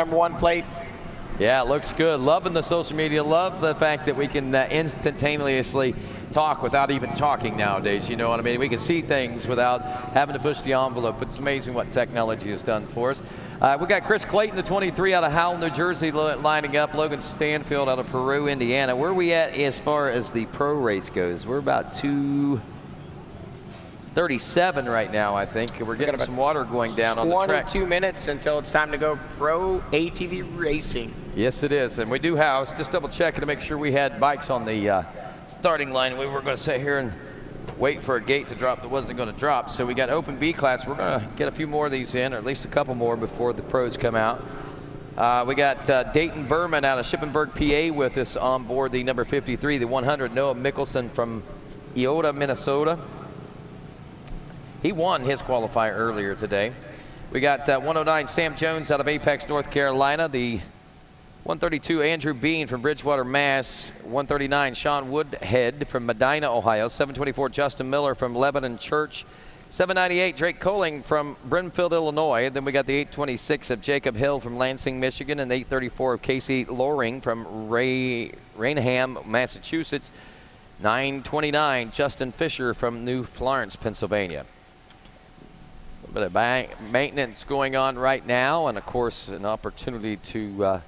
#1 plate. Yeah, it looks good. Loving the social media. Love the fact that we can instantaneously talk without even talking nowadays. You know what I mean? We can see things without having to push the envelope. It's amazing what technology has done for us. We got Chris Clayton, the 23 out of Howell, New Jersey, lining up. Logan Stanfield out of Peru, Indiana. Where are we at as far as the pro race goes? We're about 2:37 right now, I think. We're getting some water going down on the track. 22 minutes until it's time to go pro ATV racing. Yes, it is. And we do have, just double checking to make sure we had bikes on the starting line. We were going to sit here and wait for a gate to drop that wasn't going to drop. So we got open B class. We're going to get a few more of these in, or at least a couple more before the pros come out. We got Dayton Berman out of Shippensburg, PA with us on board the number 53, the 100, Noah Mickelson from Eota, Minnesota. He won his qualifier earlier today. We got 109 Sam Jones out of Apex, North Carolina. The 132 Andrew Bean from Bridgewater, Mass. 139 Sean Woodhead from Medina, Ohio. 724 Justin Miller from Lebanon Church. 798 Drake Colling from Brimfield, Illinois. Then we got the 826 of Jacob Hill from Lansing, Michigan, and the 834 of Casey Loring from Raynham, Massachusetts. 929 Justin Fisher from New Florence, Pennsylvania. A bit of maintenance going on right now, and of course an opportunity to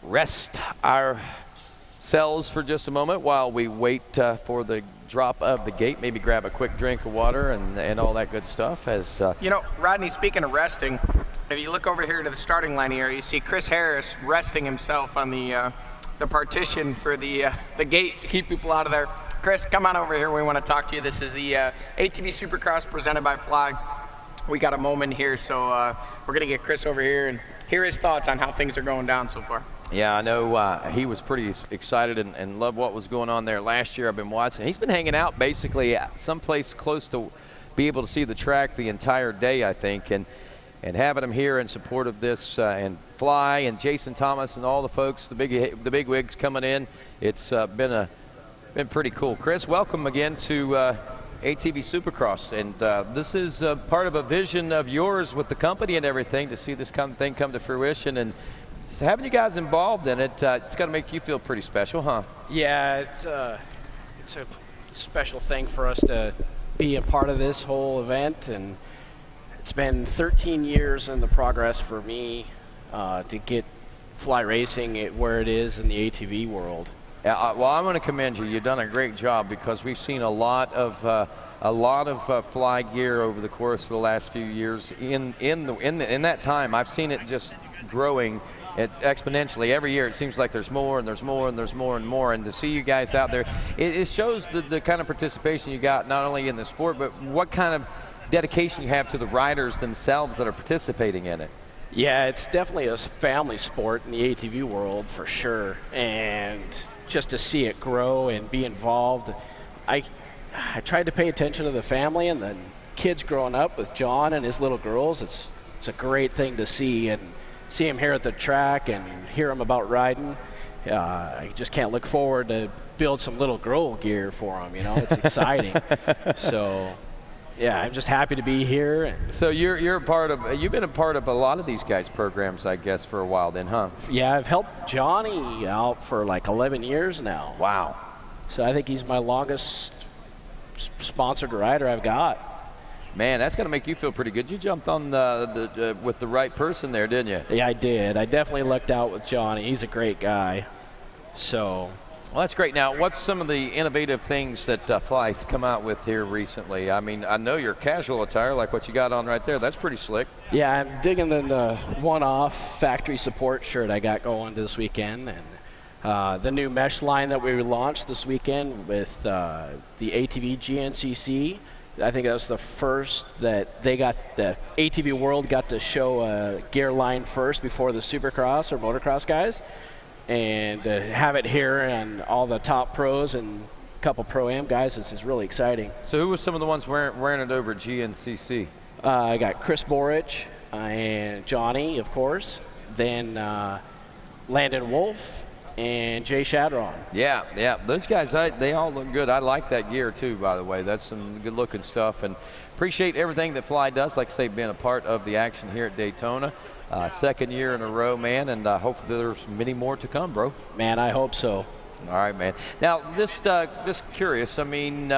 rest ourselves for just a moment while we wait for the drop of the gate. Maybe grab a quick drink of water and all that good stuff. As you know, Rodney, speaking of resting, if you look over here to the starting line here, you see Chris Harris resting himself on the partition for the gate to keep people out of there. Chris, come on over here. We want to talk to you. This is the ATV Supercross presented by Fly. We got a moment here, so we're going to get Chris over here and hear his thoughts on how things are going down so far. Yeah, I know he was pretty excited and loved what was going on there last year. I've been watching. He's been hanging out basically someplace close to be able to see the track the entire day, I think, and having him here in support of this and Fly and Jason Thomas and all the folks, the big wigs coming in. It's been pretty cool. Chris, welcome again to ATV Supercross, and this is part of a vision of yours with the company and everything to see this thing come to fruition, and so having you guys involved in it, it's got to make you feel pretty special, huh? Yeah, it's a special thing for us to be a part of this whole event, and it's been 13 years in the progress for me to get Fly Racing where it is in the ATV world. Yeah, well, I'm going to commend you. You've done a great job because we've seen a lot of Fly gear over the course of the last few years. In that time, I've seen it just growing exponentially. Every year, it seems like there's more and there's more and there's more and more. And to see you guys out there, it shows the kind of participation you got not only in the sport, but what kind of dedication you have to the riders themselves that are participating in it. Yeah, it's definitely a family sport in the ATV world for sure, and just to see it grow and be involved, I tried to pay attention to the family and the kids growing up with John and his little girls. It's a great thing to see, and see him here at the track and hear him about riding. I just can't look forward to build some little girl gear for him. You know, it's exciting. So. Yeah, I'm just happy to be here. So you've been a part of a lot of these guys' programs, I guess, for a while then, huh? Yeah, I've helped Johnny out for like 11 years now. Wow. So I think he's my longest sponsored rider I've got. Man, that's going to make you feel pretty good. You jumped on with the right person there, didn't you? Yeah, I did. I definitely lucked out with Johnny. He's a great guy. So. Well, that's great. Now, what's some of the innovative things that Fly's come out with here recently? I mean, I know your casual attire, like what you got on right there. That's pretty slick. Yeah, I'm digging the one-off factory support shirt I got going this weekend, and the new mesh line that we launched this weekend with the ATV GNCC. I think that was the first that the ATV World got to show a gear line first before the Supercross or motocross guys. And have it here and all the top pros and a couple Pro-Am guys, this is really exciting. So who was some of the ones wearing it over at GNCC? I got Chris Borich and Johnny, of course. Then Landon Wolf and Jay Shadron. Yeah, those guys, they all look good. I like that gear too, by the way. That's some good looking stuff. And appreciate everything that Fly does. Like I say, being a part of the action here at Daytona. Second year in a row, man, and hopefully there's many more to come, bro. Man, I hope so. All right, man. Now, just curious. I mean,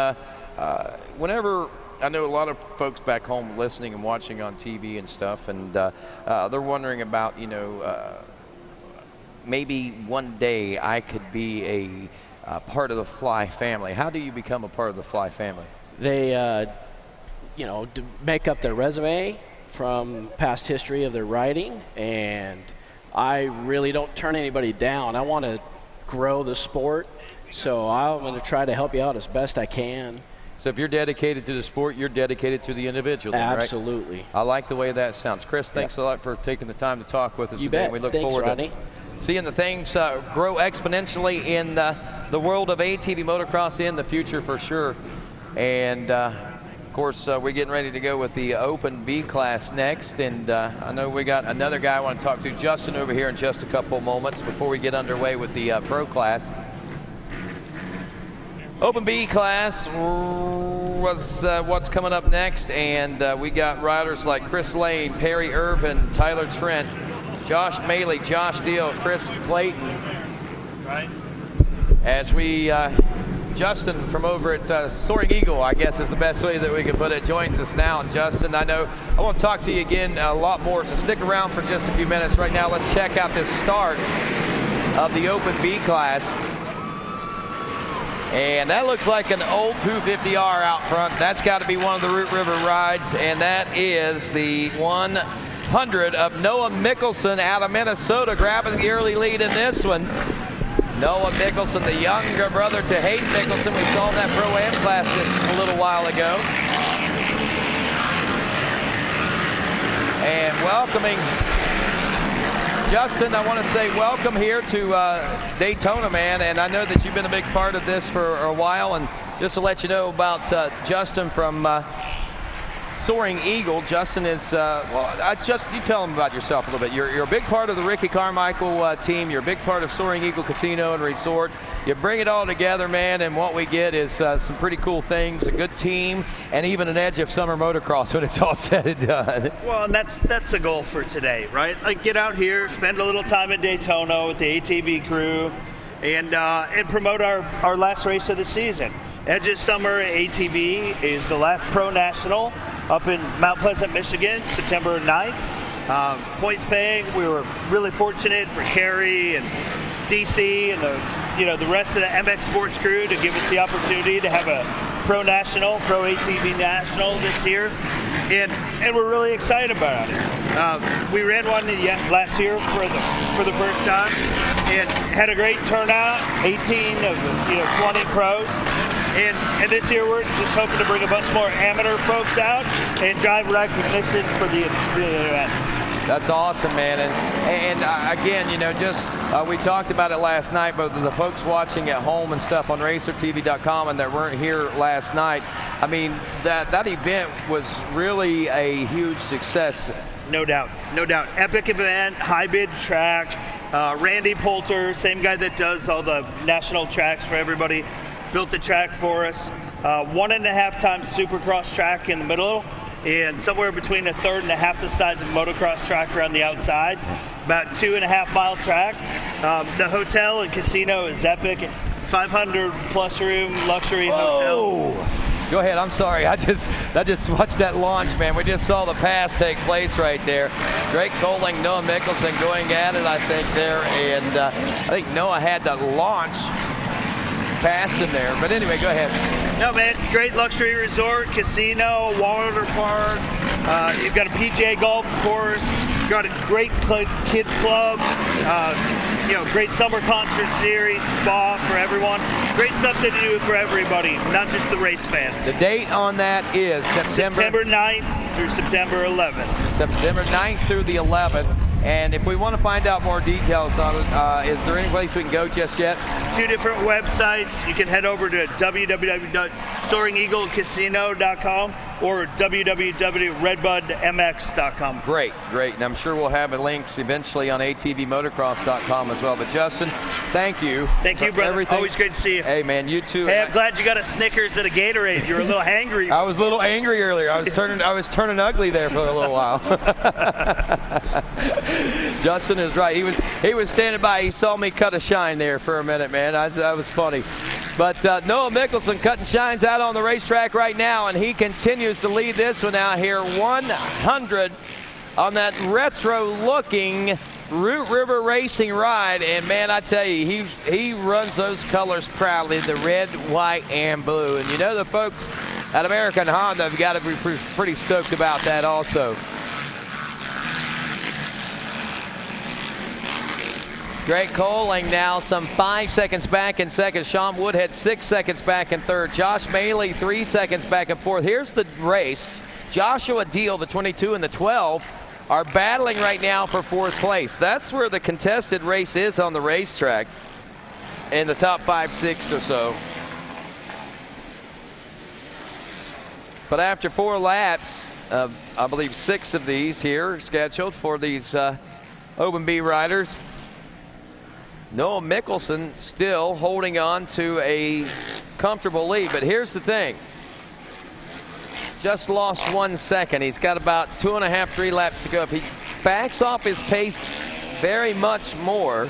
whenever I know a lot of folks back home listening and watching on TV and stuff, and they're wondering about, you know, maybe one day I could be a part of the Fly family. How do you become a part of the Fly family? They, you know, make up their resume from past history of their riding, and I really don't turn anybody down. I want to grow the sport, so I'm going to try to help you out as best I can. So if you're dedicated to the sport, you're dedicated to the individual, then, right? Absolutely. I like the way that sounds. Chris, thanks a lot for taking the time to talk with us You today. bet. We look Thanks, forward Rodney. to seeing the things grow exponentially in the world of ATV motocross in the future for sure. And of course, we're getting ready to go with the Open B class next, and I know we got another guy I want to talk to, Justin, over here in just a couple moments before we get underway with the Pro class. Open B class was what's coming up next, and we got riders like Chris Lane, Perry Irvin, Tyler Trent, Josh Maley, Josh Deal, Chris Clayton. Right. As we Justin from over at Soaring Eagle, I guess is the best way that we can put it, joins us now. And Justin, I know I want to talk to you again a lot more, so stick around for just a few minutes. Right now, let's check out this start of the Open B class. And that looks like an old 250R out front. That's got to be one of the Root River rides, and that is the 100 of Noah Mickelson out of Minnesota, grabbing the early lead in this one. Noah Mickelson, the younger brother to Hayden Mickelson. We saw that Pro-Am class just a little while ago. And welcoming Justin, I want to say welcome here to Daytona, man. And I know that you've been a big part of this for a while. And just to let you know about Justin from Soaring Eagle. Justin is, you tell him about yourself a little bit. You're a big part of the Ricky Carmichael team. You're a big part of Soaring Eagle Casino and Resort. You bring it all together, man, and what we get is some pretty cool things, a good team, and even an edge of summer motocross when it's all said and done. Well, and that's the goal for today, right? Like, get out here, spend a little time at Daytona with the ATV crew, and promote our last race of the season. Edge of Summer ATV is the last Pro National up in Mount Pleasant, Michigan, September 9th. Points paying, we were really fortunate for Kerry and DC and the rest of the MX Sports crew to give us the opportunity to have a Pro National, Pro ATV National this year, and we're really excited about it. We ran one last year for the first time, and had a great turnout, 18 of 20 pros. And this year we're just hoping to bring a bunch more amateur folks out and drive recognition for the event. That's awesome, man. And again, we talked about it last night, but the folks watching at home and stuff on RacerTV.com and that weren't here last night, I mean, that event was really a huge success. No doubt. Epic event, high bid track. Randy Poulter, same guy that does all the national tracks for everybody, built the track for us. 1.5 times Supercross track in the middle, and somewhere between a third and a half the size of motocross track around the outside. About 2.5 mile track. The hotel and casino is epic. 500 plus room luxury hotel. Go ahead, I'm sorry. I just watched that launch, man. We just saw the pass take place right there. Drake Coling, Noah Mickelson going at it, I think, there. And I think Noah had to launch pass in there. But anyway, go ahead. No, man, great luxury resort, casino, water park. You've got a PGA golf course. You've got a great kids club. Great summer concert series, spa for everyone. Great stuff to do for everybody, not just the race fans. The date on that is September 9th through September 11th. September 9th through the 11th. And if we want to find out more details on it, is there any place we can go just yet? 2 different websites. You can head over to www.soaringeaglecasino.com or www.redbudmx.com. Great, and I'm sure we'll have links eventually on atvmotocross.com as well. But Justin, thank you. Thank you, brother. Everything. Always great to see you. Hey, man, you too. Hey, I'm glad you got a Snickers and a Gatorade. You were a little hangry. I was a little angry earlier. I was turning ugly there for a little while. Justin is right. He was standing by. He saw me cut a shine there for a minute, man. That was funny. But Noah Mickelson cutting shines out on the racetrack right now, and he continues to lead this one out here 100 on that retro-looking Root River Racing ride. And man, I tell you, he runs those colors proudly, the red, white, and blue. And you know the folks at American Honda have got to be pretty stoked about that also. Drake Coling now some 5 seconds back in second. Sean Woodhead 6 seconds back in third. Josh Maley 3 seconds back and fourth. Here's the race. Joshua Deal, the 22 and the 12, are battling right now for fourth place. That's where the contested race is on the racetrack in the top 5, 6 or so. But after 4 laps, I believe 6 of these here scheduled for these Open B riders, Noah Mickelson still holding on to a comfortable lead. But here's the thing. Just lost 1 second. He's got about 2.5, 3 laps to go. If he backs off his pace very much more,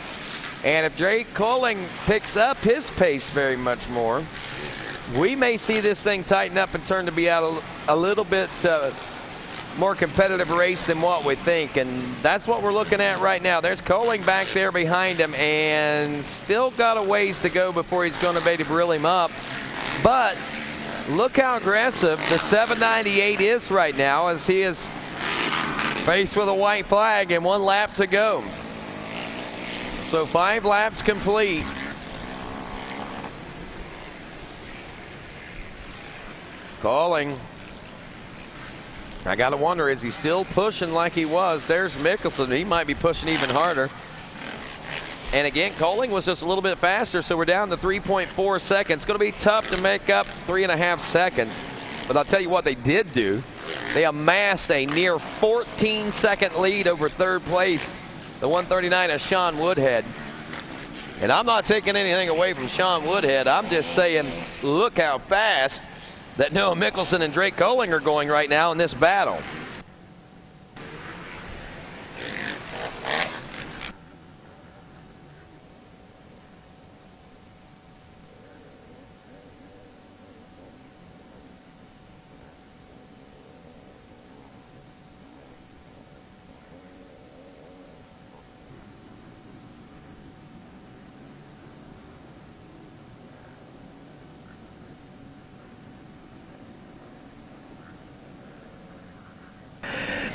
and if Drake Coling picks up his pace very much more, we may see this thing tighten up and turn to be out a little bit more competitive race than what we think, and that's what we're looking at right now. There's Coling back there behind him, and still got a ways to go before he's going to be able to reel him up. But look how aggressive the 798 is right now, as he is faced with a white flag and 1 lap to go. So 5 laps complete. Coling, I got to wonder, is he still pushing like he was? There's Mickelson. He might be pushing even harder. And again, Coling was just a little bit faster, so we're down to 3.4 seconds. It's going to be tough to make up 3.5 seconds. But I'll tell you what they did do. They amassed a near 14-second lead over third place, the 139 of Sean Woodhead. And I'm not taking anything away from Sean Woodhead. I'm just saying, look how fast that Noah Mickelson and Drake Coling are going right now in this battle.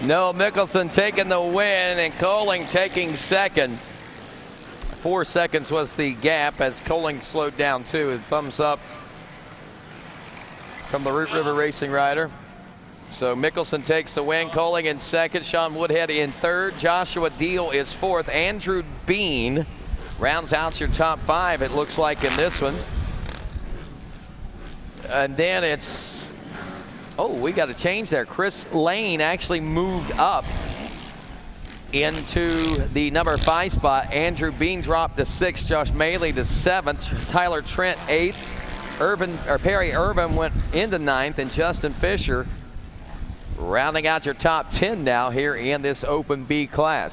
Noah Mickelson taking the win and Coling taking second. 4 seconds was the gap as Coling slowed down too. Thumbs up from the Root River Racing rider. So Mickelson takes the win. Coling in second. Sean Woodhead in third. Joshua Deal is fourth. Andrew Bean rounds out your top 5, it looks like, in this one. And then it's... oh, we got to change there. Chris Lane actually moved up into the number 5 spot. Andrew Bean dropped to 6th. Josh Maley to 7th. Tyler Trent 8th. Perry Irvin went into 9th, and Justin Fisher rounding out your top 10 now here in this Open B class.